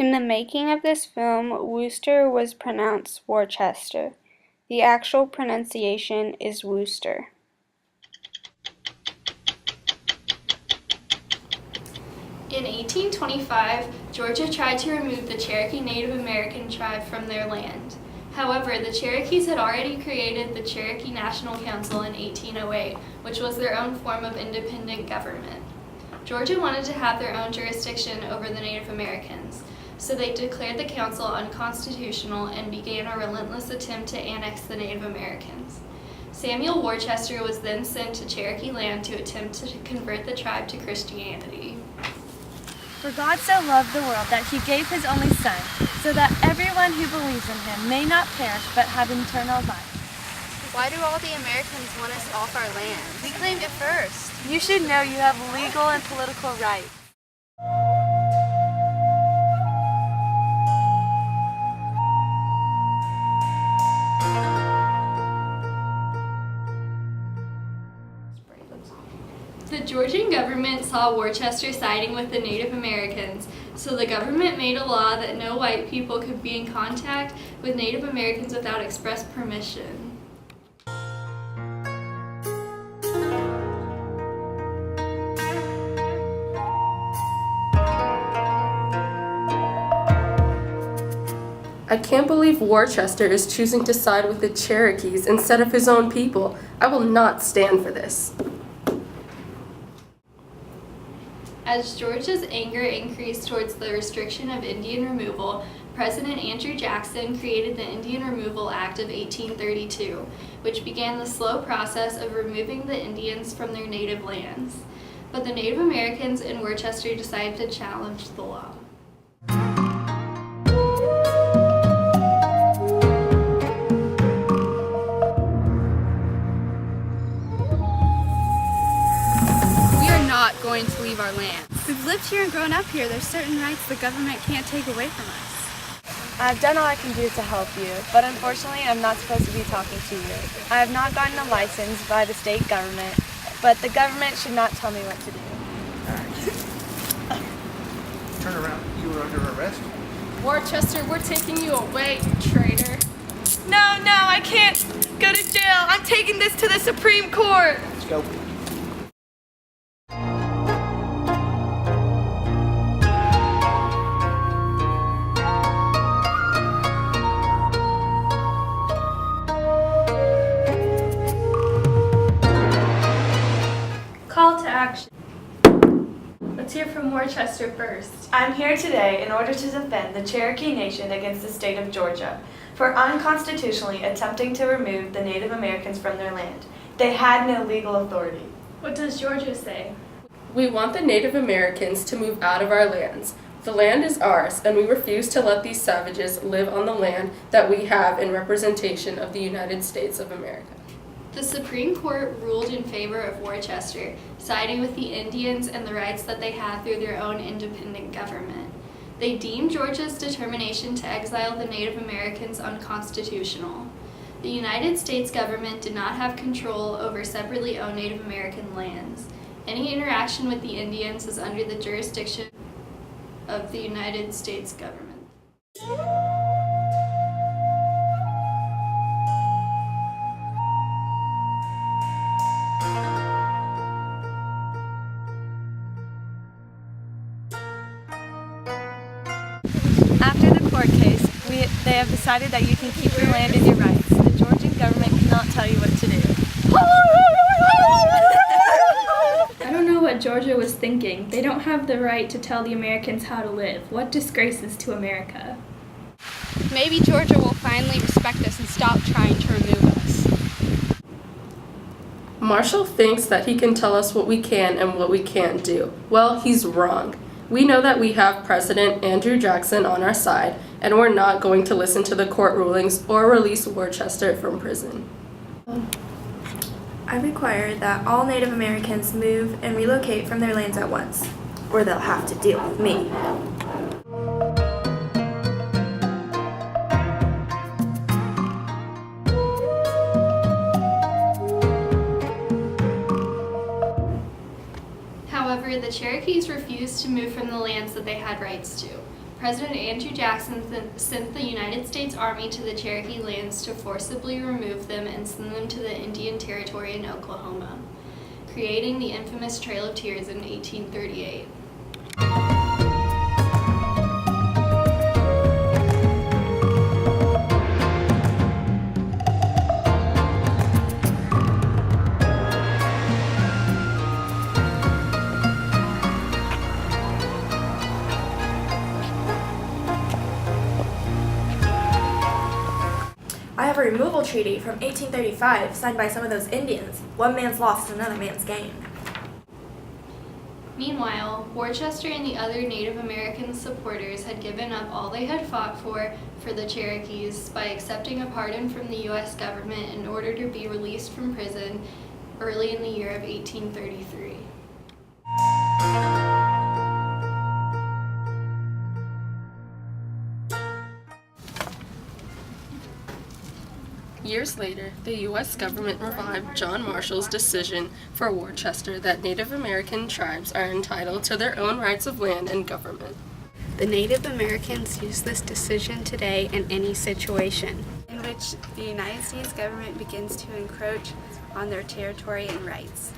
In the making of this film, Worcester was pronounced Worcester. The actual pronunciation is Worcester. In 1825, Georgia tried to remove the Cherokee Native American tribe from their land. However, the Cherokees had already created the Cherokee National Council in 1808, which was their own form of independent government. Georgia wanted to have their own jurisdiction over the Native Americans, so they declared the council unconstitutional and began a relentless attempt to annex the Native Americans. Samuel Worcester was then sent to Cherokee land to attempt to convert the tribe to Christianity. For God so loved the world that he gave his only Son, so that everyone who believes in him may not perish but have eternal life. Why do all the Americans want us off our land? We claimed it first. You should know you have legal and political rights. The Georgian government saw Worcester siding with the Native Americans, so the government made a law that no white people could be in contact with Native Americans without express permission. I can't believe Worcester is choosing to side with the Cherokees instead of his own people. I will not stand for this. As Georgia's anger increased towards the restriction of Indian removal, President Andrew Jackson created the Indian Removal Act of 1832, which began the slow process of removing the Indians from their native lands. But the Native Americans in Worcester decided to challenge the law. Going to leave our land. We've lived here and grown up here. There's certain rights the government can't take away from us. I've done all I can do to help you, but unfortunately I'm not supposed to be talking to you. I have not gotten a license by the state government, but the government should not tell me what to do. Turn around. You were under arrest. Worcester, we're taking you away, you traitor. No, I can't go to jail. I'm taking this to the Supreme Court. Let's go. Call to action. Let's hear from Worcester first. I'm here today in order to defend the Cherokee Nation against the state of Georgia for unconstitutionally attempting to remove the Native Americans from their land. They had no legal authority. What does Georgia say? We want the Native Americans to move out of our lands. The land is ours, and we refuse to let these savages live on the land that we have in representation of the United States of America. The Supreme Court ruled in favor of Worcester, siding with the Indians and the rights that they had through their own independent government. They deemed Georgia's determination to exile the Native Americans unconstitutional. The United States government did not have control over separately owned Native American lands. Any interaction with the Indians is under the jurisdiction of the United States government. After the court case, they have decided that you can keep your land and your rights. The Georgian government cannot tell you what to do. I don't know what Georgia was thinking. They don't have the right to tell the Americans how to live. What disgraces to America? Maybe Georgia will finally respect us and stop trying to remove us. Marshall thinks that he can tell us what we can and what we can't do. Well, he's wrong. We know that we have President Andrew Jackson on our side, and we're not going to listen to the court rulings or release Worcester from prison. I require that all Native Americans move and relocate from their lands at once, or they'll have to deal with me. However, the Cherokees refused to move from the lands that they had rights to. President Andrew Jackson sent the United States Army to the Cherokee lands to forcibly remove them and send them to the Indian Territory in Oklahoma, creating the infamous Trail of Tears in 1838. I have a removal treaty from 1835 signed by some of those Indians. One man's lost is another man's gain. Meanwhile, Worcester and the other Native American supporters had given up all they had fought for the Cherokees by accepting a pardon from the U.S. government in order to be released from prison early in the year of 1833. Years later, the U.S. government revived John Marshall's decision for Worcester that Native American tribes are entitled to their own rights of land and government. The Native Americans use this decision today in any situation in which the United States government begins to encroach on their territory and rights.